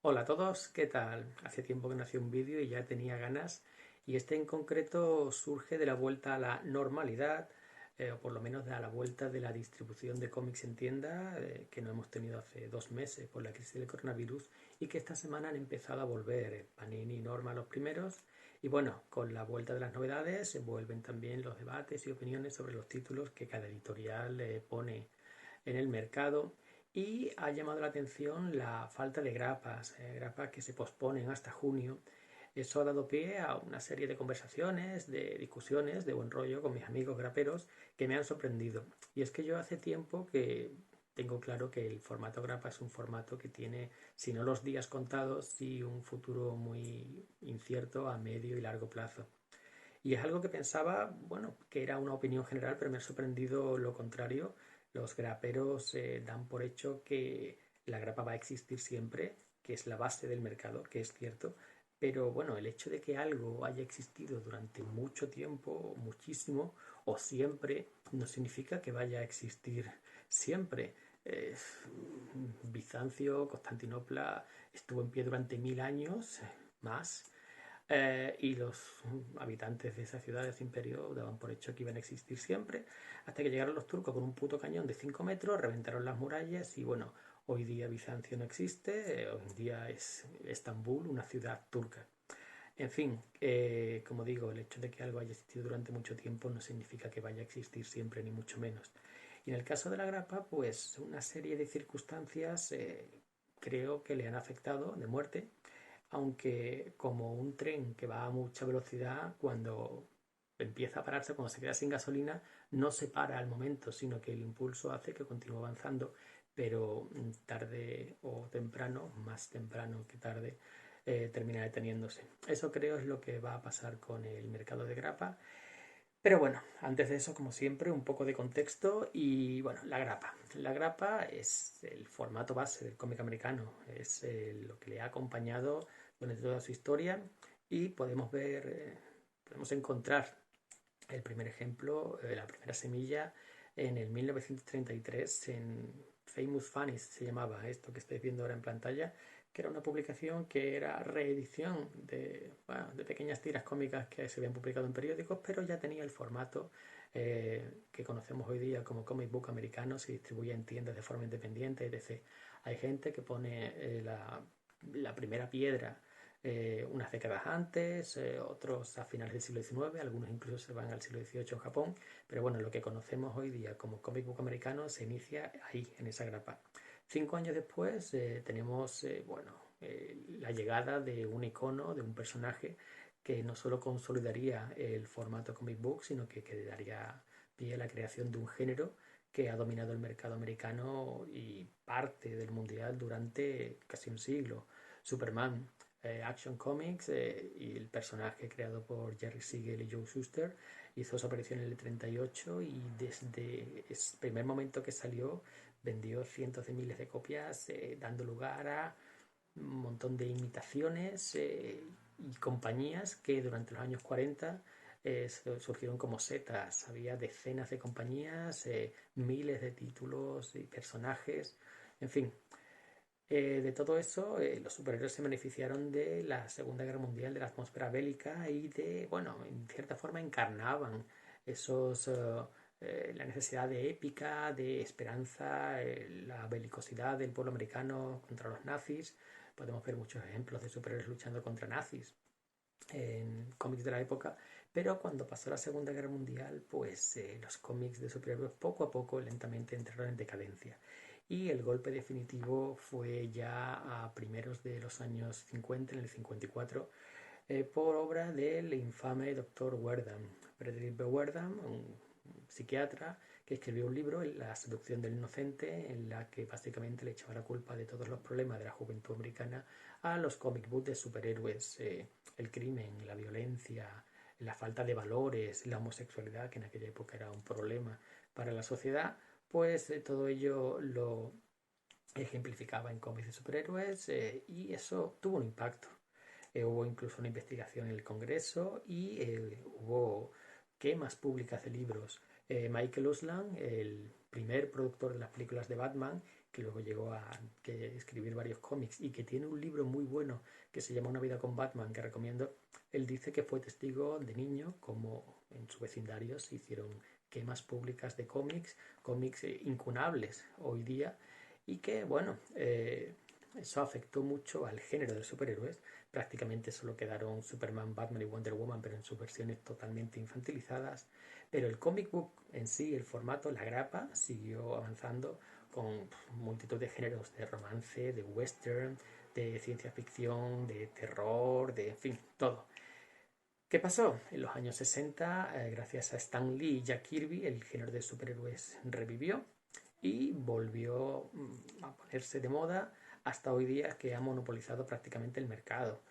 Hola a todos, ¿qué tal? Hace tiempo que no hacía un vídeo y ya tenía ganas, y este en concreto surge de la vuelta a la normalidad, o por lo menos de la vuelta de la distribución de cómics en tienda, que no hemos tenido hace 2 meses por la crisis del coronavirus y que esta semana han empezado a volver, Panini y Norma los primeros, y bueno, con la vuelta de las novedades se vuelven también los debates y opiniones sobre los títulos que cada editorial pone en el mercado. Y ha llamado la atención la falta de grapas, grapas que se posponen hasta junio. Eso ha dado pie a una serie de conversaciones, de discusiones, de buen rollo con mis amigos graperos que me han sorprendido. Y es que yo hace tiempo que tengo claro que el formato grapa es un formato que tiene, si no los días contados, sí un futuro muy incierto a medio y largo plazo. Y es algo que pensaba, bueno, que era una opinión general, pero me ha sorprendido lo contrario. Los graperos dan por hecho que la grapa va a existir siempre, que es la base del mercado, que es cierto. Pero bueno, el hecho de que algo haya existido durante mucho tiempo, muchísimo o siempre, no significa que vaya a existir siempre. Eh, Bizancio, Constantinopla estuvo en pie durante 1000 años, más, y los habitantes de esa ciudad, de ese imperio, daban por hecho que iban a existir siempre, hasta que llegaron los turcos con un puto cañón de 5 metros, reventaron las murallas y bueno, hoy día Bizancio no existe, hoy en día es Estambul, una ciudad turca. En fin, como digo, el hecho de que algo haya existido durante mucho tiempo no significa que vaya a existir siempre, ni mucho menos. Y en el caso de la grapa, pues una serie de circunstancias creo que le han afectado de muerte, aunque como un tren que va a mucha velocidad, cuando empieza a pararse, cuando se queda sin gasolina, no se para al momento, sino que el impulso hace que continúe avanzando, pero tarde o temprano, más temprano que tarde, termina deteniéndose. Eso creo es lo que va a pasar con el mercado de grapa. Pero bueno, antes de eso, como siempre, un poco de contexto y bueno, la grapa. La grapa es el formato base del cómic americano, es lo que le ha acompañado durante toda su historia y podemos ver, podemos encontrar el primer ejemplo, la primera semilla en el 1933 en Famous Funnies se llamaba esto que estáis viendo ahora en pantalla, que era una publicación que era reedición de, bueno, de pequeñas tiras cómicas que se habían publicado en periódicos, pero ya tenía el formato que conocemos hoy día como comic book americano, se distribuye en tiendas de forma independiente, etc. Hay gente que pone la primera piedra unas décadas antes, otros a finales del siglo XIX, algunos incluso se van al siglo XVIII en Japón, pero bueno, lo que conocemos hoy día como comic book americano se inicia ahí, en esa grapa. 5 años después tenemos, bueno, la llegada de un icono, de un personaje que no solo consolidaría el formato comic book, sino que daría pie a la creación de un género que ha dominado el mercado americano y parte del mundial durante casi un siglo. Superman, Action Comics, y el personaje creado por Jerry Siegel y Joe Shuster hizo su aparición en el 38 y desde el primer momento que salió vendió cientos de miles de copias, dando lugar a un montón de imitaciones y compañías que durante los años 40 surgieron como setas. Había decenas de compañías, miles de títulos y personajes, en fin. De todo eso, los superhéroes se beneficiaron de la Segunda Guerra Mundial, de la atmósfera bélica y de, bueno, en cierta forma encarnaban esos, la necesidad de épica, de esperanza, la belicosidad del pueblo americano contra los nazis. Podemos ver muchos ejemplos de superhéroes luchando contra nazis en cómics de la época, pero cuando pasó la Segunda Guerra Mundial, pues los cómics de superhéroes poco a poco, lentamente entraron en decadencia. Y el golpe definitivo fue ya a primeros de los años 50, en el 54, por obra del infame Dr. Werdam, Frederick B. Werdam, un psiquiatra que escribió un libro, La seducción del inocente, en la que básicamente le echaba la culpa de todos los problemas de la juventud americana a los comic books de superhéroes, el crimen, la violencia, la falta de valores, la homosexualidad, que en aquella época era un problema para la sociedad, pues todo ello lo ejemplificaba en cómics de superhéroes, y eso tuvo un impacto. Hubo incluso una investigación en el Congreso y hubo quemas públicas de libros. Michael Uslan, el primer productor de las películas de Batman, que luego llegó a escribir varios cómics y que tiene un libro muy bueno que se llama Una vida con Batman, que recomiendo. Él dice que fue testigo de niño como en su vecindario se hicieron quemas públicas de cómics incunables hoy día, y que, bueno, eso afectó mucho al género de superhéroes. Prácticamente solo quedaron Superman, Batman y Wonder Woman, pero en sus versiones totalmente infantilizadas. Pero el comic book en sí, el formato, la grapa, siguió avanzando con multitud de géneros de romance, de western, de ciencia ficción, de terror, de, en fin, todo. ¿Qué pasó? En los años 60, gracias a Stan Lee y Jack Kirby, el género de superhéroes revivió y volvió a ponerse de moda hasta hoy día, que ha monopolizado prácticamente el mercado.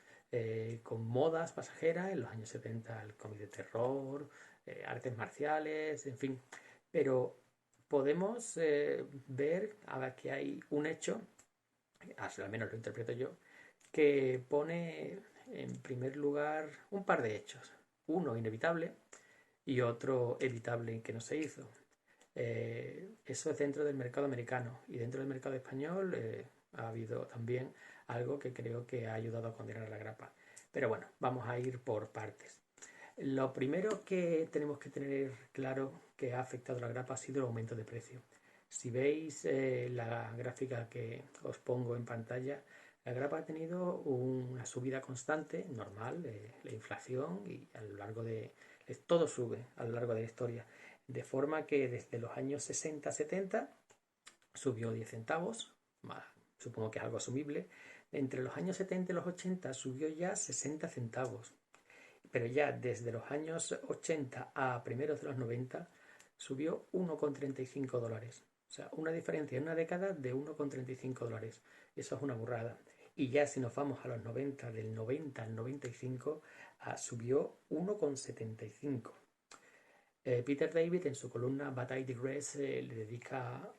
Con modas pasajeras, en los años 70 el cómic de terror, artes marciales, en fin. Pero podemos ver ahora que hay un hecho, al menos lo interpreto yo, que pone en primer lugar un par de hechos. Uno inevitable y otro evitable que no se hizo. Eso es dentro del mercado americano, y dentro del mercado español ha habido también algo que creo que ha ayudado a condenar la grapa. Pero bueno, vamos a ir por partes. Lo primero que tenemos que tener claro que ha afectado la grapa ha sido el aumento de precio. Si veis la gráfica que os pongo en pantalla, la grapa ha tenido una subida constante, normal, la inflación, y a lo largo de... todo sube a lo largo de la historia. De forma que desde los años 60-70 subió 10 centavos, supongo que es algo asumible. Entre los años 70 y los 80 subió ya 60 centavos. Pero ya desde los años 80 a primeros de los 90 subió 1,35 dólares. O sea, una diferencia en una década de 1,35 dólares. Eso es una burrada. Y ya si nos vamos a los 90, del 90 al 95, subió 1,75. Peter David en su columna But I Digress le dedica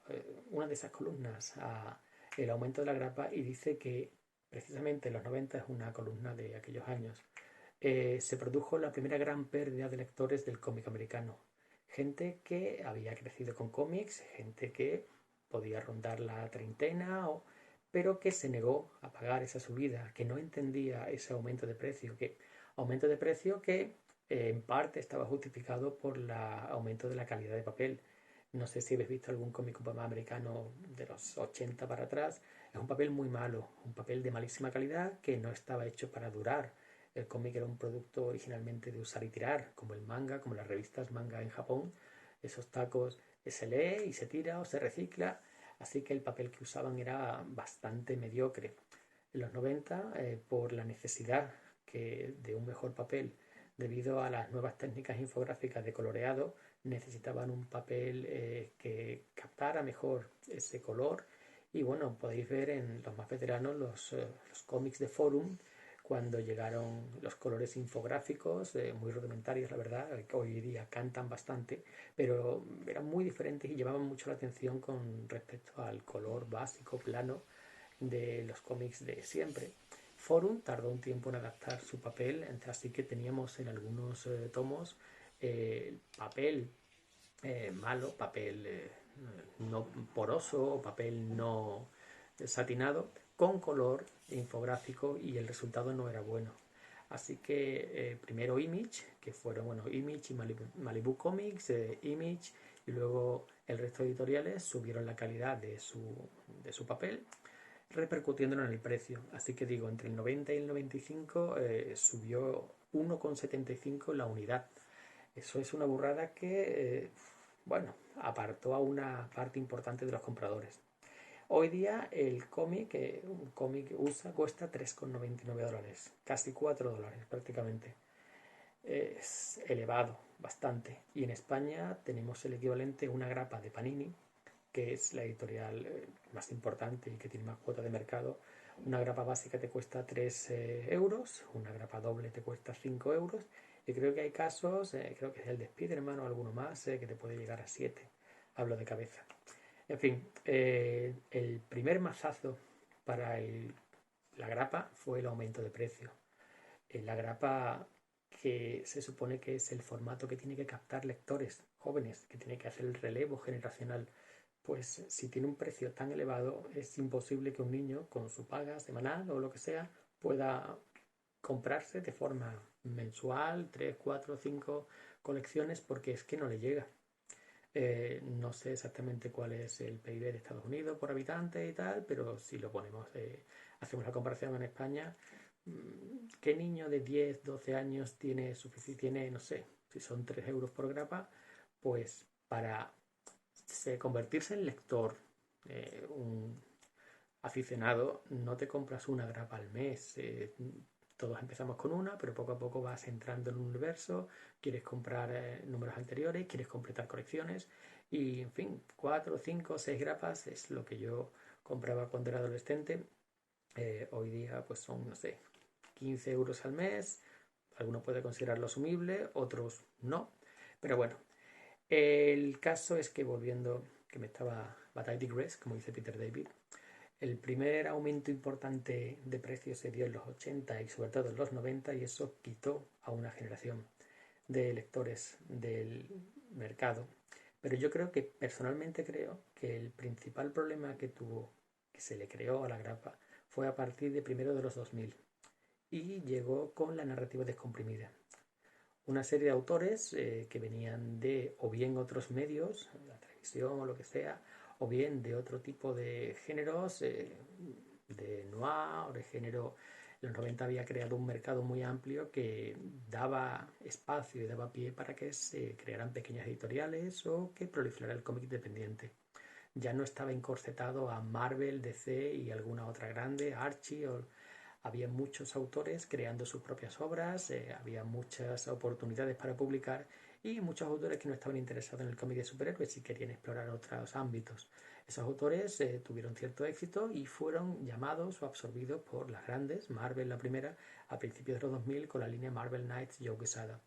una de esas columnas a el aumento de la grapa, y dice que precisamente en los 90 es una columna de aquellos años. Se produjo la primera gran pérdida de lectores del cómic americano. Gente que había crecido con cómics, gente que podía rondar la treintena, pero que se negó a pagar esa subida, que no entendía ese aumento de precio, que en parte estaba justificado por el aumento de la calidad de papel. No sé si habéis visto algún cómic americano de los 80 para atrás. Es un papel muy malo, un papel de malísima calidad que no estaba hecho para durar. El cómic era un producto originalmente de usar y tirar, como el manga, como las revistas manga en Japón. Esos tacos se lee y se tira o se recicla, así que el papel que usaban era bastante mediocre. En los 90, por la necesidad de un mejor papel, debido a las nuevas técnicas infográficas de coloreado, necesitaban un papel que captara mejor ese color. Y bueno, podéis ver en los más veteranos los cómics de Forum, cuando llegaron los colores infográficos, muy rudimentarios, la verdad, que hoy día cantan bastante, pero eran muy diferentes y llamaban mucho la atención con respecto al color básico, plano de los cómics de siempre. Forum tardó un tiempo en adaptar su papel, así que teníamos en algunos tomos papel malo, papel no poroso, papel no satinado, con color infográfico, y el resultado no era bueno. Así que primero Image, que fueron Image y Malibu Comics, Image, y luego el resto de editoriales subieron la calidad de su papel, repercutiéndolo en el precio. Así que digo, entre el 90 y el 95 subió 1,75 la unidad. Eso es una burrada que, apartó a una parte importante de los compradores. Hoy día el cómic, un cómic USA, cuesta 3,99 dólares, casi 4 dólares prácticamente. Es elevado, bastante. Y en España tenemos el equivalente a una grapa de Panini, que es la editorial más importante y que tiene más cuota de mercado. Una grapa básica te cuesta 3 euros, una grapa doble te cuesta 5 euros, y creo que hay casos, creo que es el de Spiderman o alguno más, que te puede llegar a 7. Hablo de cabeza. En fin, el primer mazazo para la grapa fue el aumento de precio. La grapa, que se supone que es el formato que tiene que captar lectores jóvenes, que tiene que hacer el relevo generacional pues si tiene un precio tan elevado, es imposible que un niño con su paga semanal o lo que sea pueda comprarse de forma mensual 3, 4, 5 colecciones porque es que no le llega. No sé exactamente cuál es el PIB de Estados Unidos por habitante y tal, pero si lo ponemos, hacemos la comparación en España, ¿qué niño de 10, 12 años tiene, no sé, si son 3 euros por grapa? Pues para convertirse en lector, un aficionado, no te compras una grapa al mes. Todos empezamos con una, pero poco a poco vas entrando en un universo, quieres comprar números anteriores, quieres completar colecciones y, en fin, 4, 5, 6 grapas es lo que yo compraba cuando era adolescente. Hoy día pues son, no sé, 15 euros al mes. Algunos puede considerarlo asumible, otros no. Pero bueno, el caso es que volviendo, que me estaba I digress, como dice Peter David, el primer aumento importante de precios se dio en los 80 y sobre todo en los 90 y eso quitó a una generación de lectores del mercado. Pero yo creo que, personalmente creo que el principal problema que tuvo, que se le creó a la grapa, fue a partir de primero de los 2000 y llegó con la narrativa descomprimida. Una serie de autores que venían de o bien otros medios, la televisión o lo que sea, o bien de otro tipo de géneros, de noir o de género. En los 90 había creado un mercado muy amplio que daba espacio y daba pie para que se crearan pequeñas editoriales o que proliferara el cómic independiente. Ya no estaba encorsetado a Marvel, DC y alguna otra grande, Archie. Había muchos autores creando sus propias obras, había muchas oportunidades para publicar y muchos autores que no estaban interesados en el cómic de superhéroes y querían explorar otros ámbitos. Esos autores tuvieron cierto éxito y fueron llamados o absorbidos por las grandes, Marvel la primera, a principios de los 2000 con la línea Marvel Knights Joe Quesada.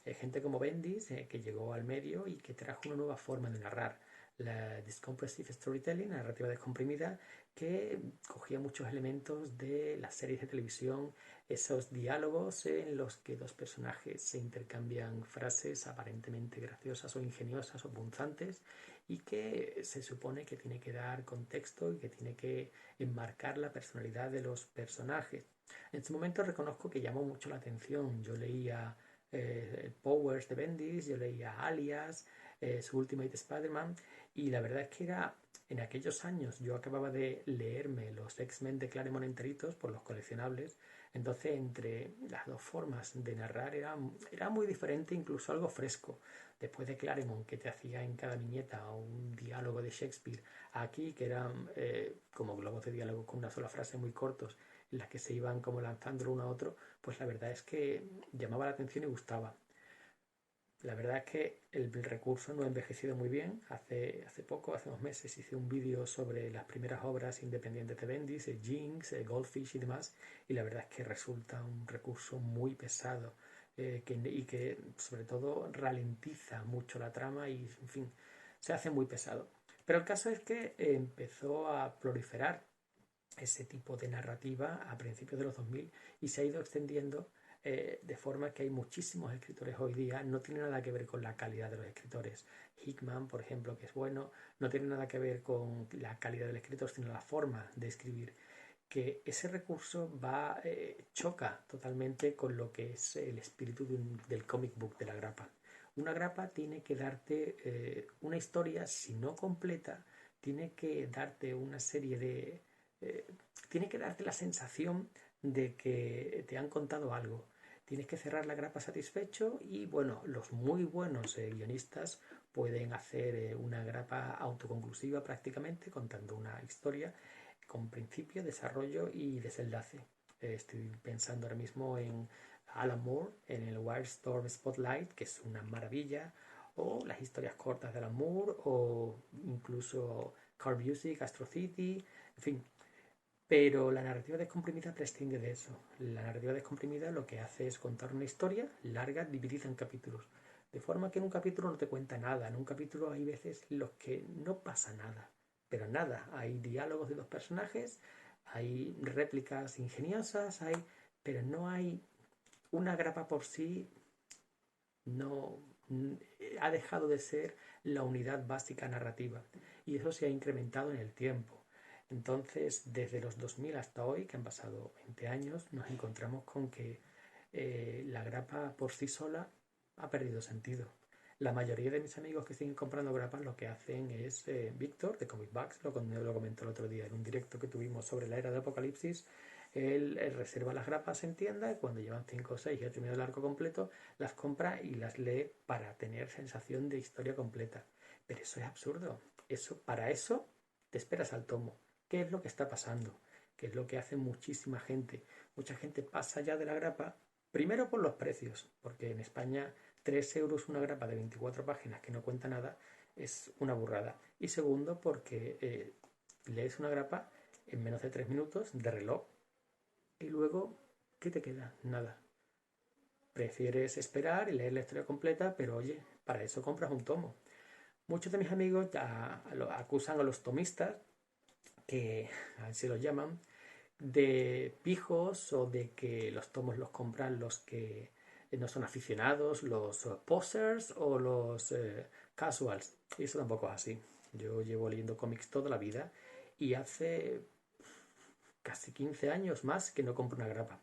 Gente como Bendis, que llegó al medio y que trajo una nueva forma de narrar, la Discompressive Storytelling, la narrativa descomprimida, que cogía muchos elementos de las series de televisión, esos diálogos en los que dos personajes se intercambian frases aparentemente graciosas o ingeniosas o punzantes y que se supone que tiene que dar contexto y que tiene que enmarcar la personalidad de los personajes. En su momento reconozco que llamó mucho la atención. Yo leía Powers de Bendis, yo leía Alias, su Ultimate Spider-Man, y la verdad es que era, en aquellos años yo acababa de leerme los X-Men de Claremont enteritos por los coleccionables, entonces entre las dos formas de narrar era muy diferente, incluso algo fresco. Después de Claremont, que te hacía en cada viñeta un diálogo de Shakespeare, aquí que eran como globos de diálogo con una sola frase muy cortos, en las que se iban como lanzando uno a otro, pues la verdad es que llamaba la atención y gustaba. La verdad es que el recurso no ha envejecido muy bien. Hace poco, hace unos meses, hice un vídeo sobre las primeras obras independientes de Bendis, Jinx, Goldfish y demás, y la verdad es que resulta un recurso muy pesado y que sobre todo ralentiza mucho la trama y, en fin, se hace muy pesado. Pero el caso es que empezó a proliferar ese tipo de narrativa a principios de los 2000 y se ha ido extendiendo de forma que hay muchísimos escritores hoy día. No tiene nada que ver con la calidad de los escritores. Hickman, por ejemplo, que es bueno, no tiene nada que ver con la calidad del escritor, sino la forma de escribir. Que ese recurso choca totalmente con lo que es el espíritu del comic book, de la grapa. Una grapa tiene que darte una historia, si no completa, tiene que darte una serie de eh, tiene que darte la sensación de que te han contado algo. Tienes que cerrar la grapa satisfecho y, bueno, los muy buenos guionistas pueden hacer una grapa autoconclusiva prácticamente, contando una historia con principio, desarrollo y desenlace. Estoy pensando ahora mismo en Alan Moore, en el Wildstorm Spotlight, que es una maravilla, o las historias cortas de Alan Moore, o incluso Car Music, Astro City, en fin. Pero la narrativa descomprimida prescinde de eso. La narrativa descomprimida lo que hace es contar una historia larga dividida en capítulos. De forma que en un capítulo no te cuenta nada. En un capítulo hay veces en los que no pasa nada. Pero nada. Hay diálogos de dos personajes, hay réplicas ingeniosas, pero no hay una grapa por sí. No ha dejado de ser la unidad básica narrativa. y eso se ha incrementado en el tiempo. Entonces, desde los 2000 hasta hoy, que han pasado 20 años, nos encontramos con que la grapa por sí sola ha perdido sentido. La mayoría de mis amigos que siguen comprando grapas lo que hacen es, Víctor de Comic Bugs, lo comentó el otro día en un directo que tuvimos sobre la era del apocalipsis. Él reserva las grapas en tienda y cuando llevan 5 o 6 y ha terminado el arco completo, las compra y las lee para tener sensación de historia completa. Pero eso es absurdo. Para eso te esperas al tomo. ¿Qué es lo que está pasando? ¿Qué es lo que hace muchísima gente? Mucha gente pasa ya de la grapa, primero por los precios, porque en España 3 euros una grapa de 24 páginas que no cuenta nada es una burrada. Y segundo, porque lees una grapa en menos de 3 minutos de reloj y luego, ¿qué te queda? Nada. Prefieres esperar y leer la historia completa, pero oye, para eso compras un tomo. Muchos de mis amigos ya acusan a los tomistas, que así los llaman, de pijos o de que los tomos los compran los que no son aficionados, los posers o los casuals. Y eso tampoco es así. Yo llevo leyendo cómics toda la vida y hace casi 15 años más que no compro una grapa.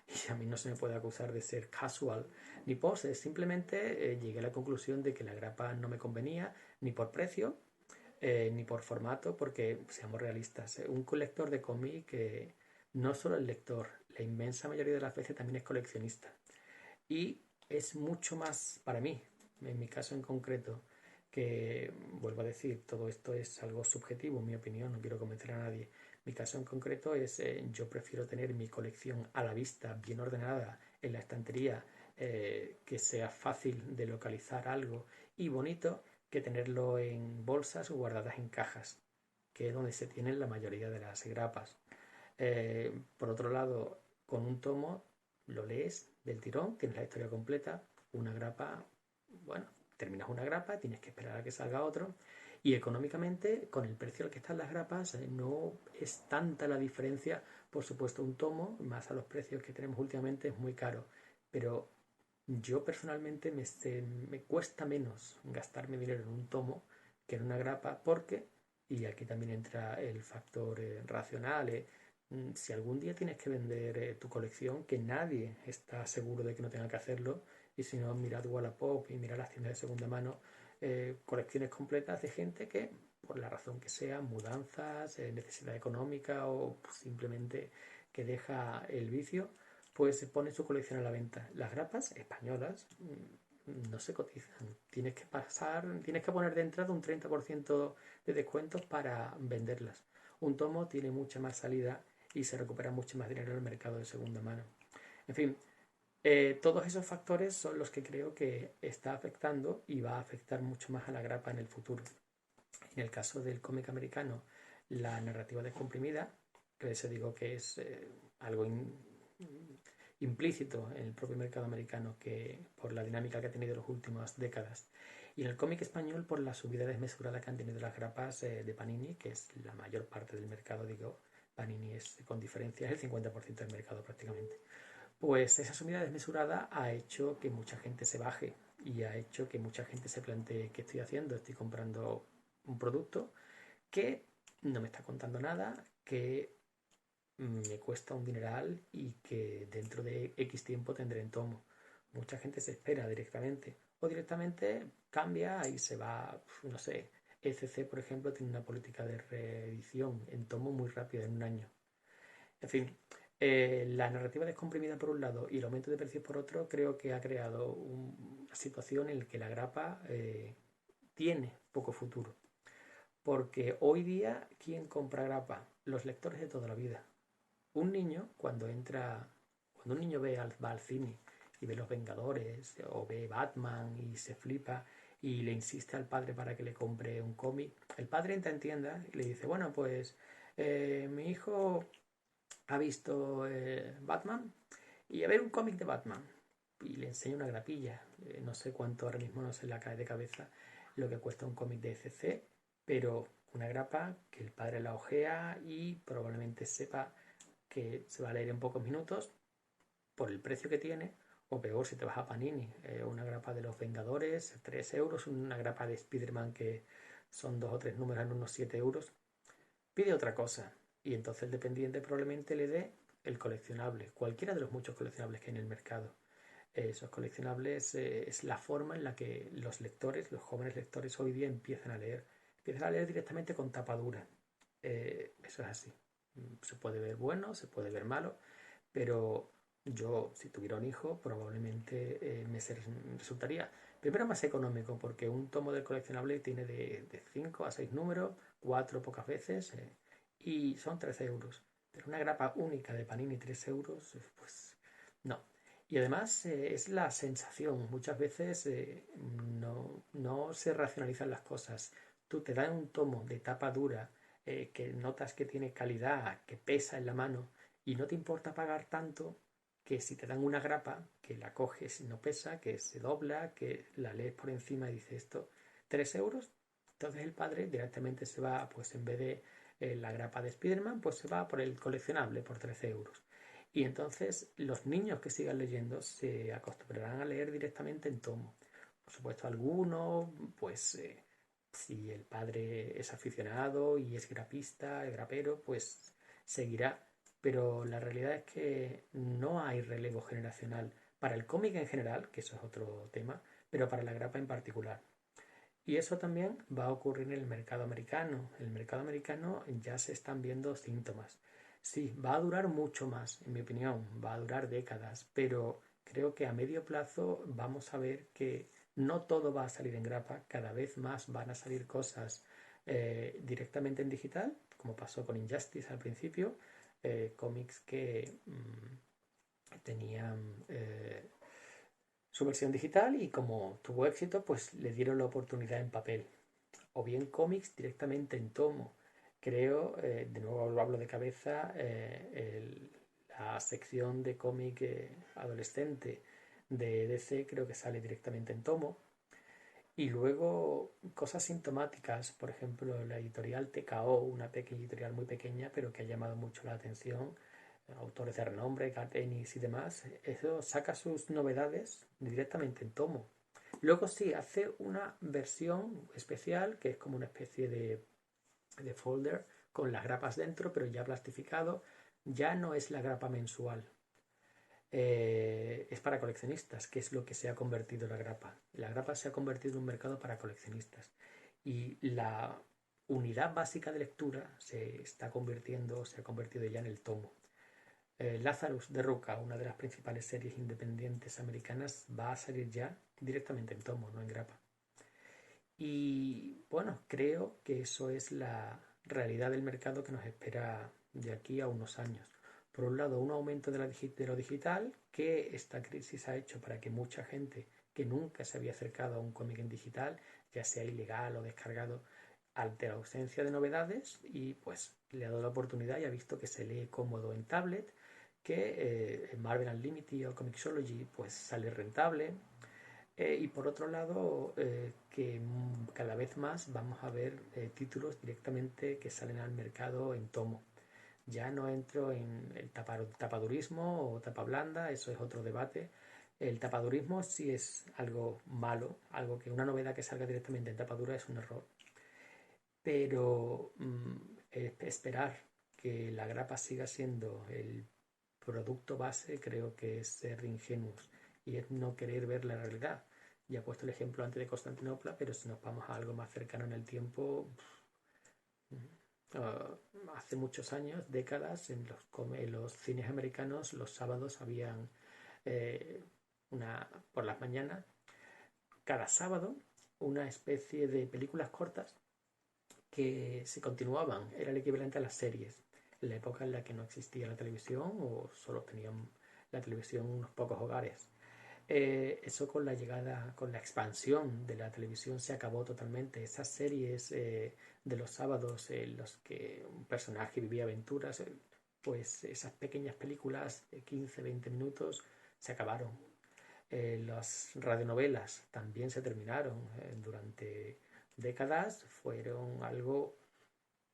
Y a mí no se me puede acusar de ser casual ni poser. Simplemente llegué a la conclusión de que la grapa no me convenía ni por precio ni por formato, porque seamos realistas, un lector de cómic, no solo el lector, la inmensa mayoría de las veces también es coleccionista. Y es mucho más para mí, en mi caso en concreto, que vuelvo a decir, todo esto es algo subjetivo, mi opinión, no quiero convencer a nadie. Mi caso en concreto es, yo prefiero tener mi colección a la vista, bien ordenada, en la estantería, que sea fácil de localizar algo y bonito, que tenerlo en bolsas o guardadas en cajas, que es donde se tienen la mayoría de las grapas. Por otro lado, con un tomo lo lees del tirón, tienes la historia completa, una grapa, bueno, terminas una grapa, tienes que esperar a que salga otro. Y económicamente, con el precio al que están las grapas, no es tanta la diferencia. Por supuesto, un tomo, más a los precios que tenemos últimamente, es muy caro. Pero yo personalmente me cuesta menos gastarme dinero en un tomo que en una grapa porque, y aquí también entra el factor racional, si algún día tienes que vender tu colección, que nadie está seguro de que no tenga que hacerlo, y si no, mirad Wallapop y mirad las tiendas de segunda mano, colecciones completas de gente que, por la razón que sea, mudanzas, necesidad económica o simplemente que deja el vicio, pues se pone su colección a la venta. Las grapas españolas no se cotizan. Tienes que poner de entrada un 30% de descuentos para venderlas. Un tomo tiene mucha más salida y se recupera mucho más dinero en el mercado de segunda mano. En fin, todos esos factores son los que creo que está afectando y va a afectar mucho más a la grapa en el futuro. En el caso del cómic americano, la narrativa descomprimida, que se digo que es algo implícito en el propio mercado americano, que por la dinámica que ha tenido en las últimas décadas, y en el cómic español por la subida desmesurada que han tenido las grapas de Panini, que es la mayor parte del mercado. Digo, Panini es con diferencia es el 50% del mercado prácticamente. Pues esa subida desmesurada ha hecho que mucha gente se baje y ha hecho que mucha gente se plantee qué estoy haciendo. Estoy comprando un producto que no me está contando nada, que me cuesta un dineral y que dentro de X tiempo tendré en tomo. Mucha gente se espera directamente o directamente cambia y se va, no sé. ECC, por ejemplo, tiene una política de reedición en tomo muy rápida, en un año. En fin, la narrativa descomprimida por un lado y el aumento de precios por otro creo que ha creado una situación en la que la grapa tiene poco futuro. Porque hoy día, ¿quién compra grapa? Los lectores de toda la vida. Un niño, cuando un niño va al cine y ve Los Vengadores o ve Batman y se flipa y le insiste al padre para que le compre un cómic, el padre entra en tienda y le dice, bueno, pues mi hijo ha visto Batman y a ver un cómic de Batman. Y le enseña una grapilla. No sé cuánto ahora mismo, no se la cae de cabeza lo que cuesta un cómic de ECC, pero una grapa que el padre la ojea y probablemente sepa que se va a leer en pocos minutos por el precio que tiene, o peor si te vas a Panini, una grapa de los Vengadores, 3 euros, una grapa de Spider-Man que son 2 o 3 números en unos 7 euros, pide otra cosa. Y entonces el dependiente probablemente le dé el coleccionable, cualquiera de los muchos coleccionables que hay en el mercado. Esos coleccionables es la forma en la que los lectores, los jóvenes lectores hoy día empiezan a leer. Empiezan a leer directamente con tapadura. Eso es así. Se puede ver bueno, se puede ver malo, pero yo, si tuviera un hijo, probablemente resultaría primero más económico, porque un tomo de coleccionable tiene de 5 a 6 números, 4 pocas veces, y son 13 euros. Pero una grapa única de Panini 3 euros, pues no. Y además es la sensación. Muchas veces no se racionalizan las cosas. Tú te dan un tomo de tapa dura que notas que tiene calidad, que pesa en la mano y no te importa pagar tanto que si te dan una grapa, que la coges y no pesa, que se dobla, que la lees por encima y dices esto, 3 euros. Entonces el padre directamente se va, pues en vez de la grapa de Spiderman, pues se va por el coleccionable por 13 euros. Y entonces los niños que sigan leyendo se acostumbrarán a leer directamente en tomo. Por supuesto, algunos, pues si el padre es aficionado y es grapista, el grapero, pues seguirá. Pero la realidad es que no hay relevo generacional para el cómic en general, que eso es otro tema, pero para la grapa en particular. Y eso también va a ocurrir en el mercado americano. En el mercado americano ya se están viendo síntomas. Sí, va a durar mucho más, en mi opinión, va a durar décadas, pero creo que a medio plazo vamos a ver que no todo va a salir en grapa, cada vez más van a salir cosas directamente en digital, como pasó con Injustice al principio, cómics que tenían su versión digital y como tuvo éxito, pues le dieron la oportunidad en papel. O bien cómics directamente en tomo. Creo, de nuevo lo hablo de cabeza, la sección de cómic adolescente de DC creo que sale directamente en tomo. Y luego cosas sintomáticas, por ejemplo, la editorial TKO, una pequeña editorial muy pequeña, pero que ha llamado mucho la atención, autores de renombre, Garth Ennis y demás, eso saca sus novedades directamente en tomo. Luego sí, hace una versión especial que es como una especie de folder con las grapas dentro, pero ya plastificado. Ya no es la grapa mensual, es para coleccionistas, que es lo que se ha convertido la grapa. La grapa se ha convertido en un mercado para coleccionistas. Y la unidad básica de lectura se ha convertido ya en el tomo. Lazarus de Ruca, una de las principales series independientes americanas, va a salir ya directamente en tomo, no en grapa. Y bueno, creo que eso es la realidad del mercado que nos espera de aquí a unos años. Por un lado, un aumento de lo digital, que esta crisis ha hecho para que mucha gente que nunca se había acercado a un cómic en digital, ya sea ilegal o descargado, ante la ausencia de novedades, y pues le ha dado la oportunidad y ha visto que se lee cómodo en tablet, que en Marvel Unlimited o Comixology pues sale rentable, y por otro lado, que cada vez más vamos a ver títulos directamente que salen al mercado en tomo. Ya no entro en el tapadurismo o tapa blanda, eso es otro debate. El tapadurismo sí es algo malo, algo que una novedad que salga directamente en tapadura es un error. Pero esperar que la grapa siga siendo el producto base creo que es ser ingenuos y es no querer ver la realidad. Ya he puesto el ejemplo antes de Constantinopla, pero si nos vamos a algo más cercano en el tiempo, hace muchos años, décadas, en los cines americanos los sábados habían eh, por las mañanas, cada sábado, una especie de películas cortas que se continuaban, era el equivalente a las series, en la época en la que no existía la televisión o solo tenían la televisión unos pocos hogares. Eso con la llegada, con la expansión de la televisión se acabó totalmente. Esas series de los sábados en los que un personaje vivía aventuras, pues esas pequeñas películas de 15-20 minutos se acabaron. Las radionovelas también se terminaron durante décadas, fueron algo,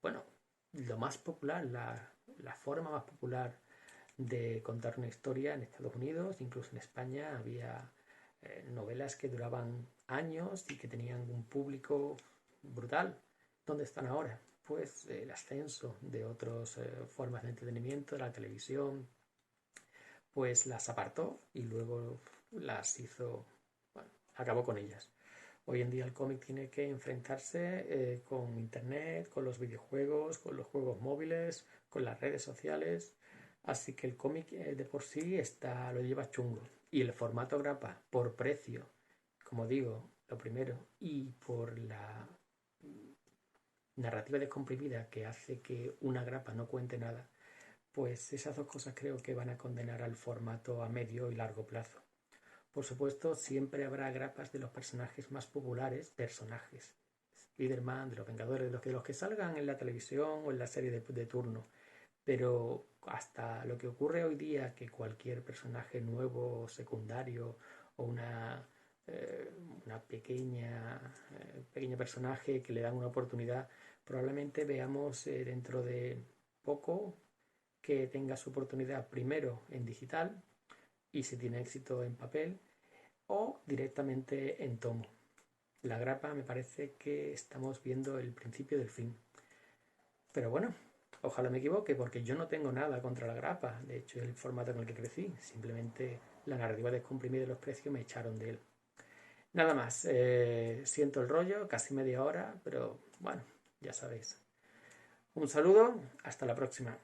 bueno, lo más popular, la forma más popular de contar una historia en Estados Unidos, incluso en España había novelas que duraban años y que tenían un público brutal. ¿Dónde están ahora? Pues el ascenso de otras formas de entretenimiento, de la televisión, pues las apartó y luego las hizo, bueno, acabó con ellas. Hoy en día el cómic tiene que enfrentarse con internet, con los videojuegos, con los juegos móviles, con las redes sociales. Así que el cómic de por sí lo lleva chungo. Y el formato grapa, por precio, como digo, lo primero, y por la narrativa descomprimida que hace que una grapa no cuente nada, pues esas dos cosas creo que van a condenar al formato a medio y largo plazo. Por supuesto, siempre habrá grapas de los personajes más populares, personajes, Spider-Man, de los Vengadores, de los que salgan en la televisión o en la serie de turno. Pero hasta lo que ocurre hoy día, que cualquier personaje nuevo, secundario o eh, una pequeña personaje que le dan una oportunidad, probablemente veamos dentro de poco que tenga su oportunidad primero en digital y si tiene éxito en papel o directamente en tomo. La grapa me parece que estamos viendo el principio del fin. Pero bueno, ojalá me equivoque porque yo no tengo nada contra la grapa. De hecho, es el formato en el que crecí. Simplemente la narrativa descomprimida de los precios me echaron de él. Nada más. Siento el rollo, casi media hora, pero bueno, ya sabéis. Un saludo, hasta la próxima.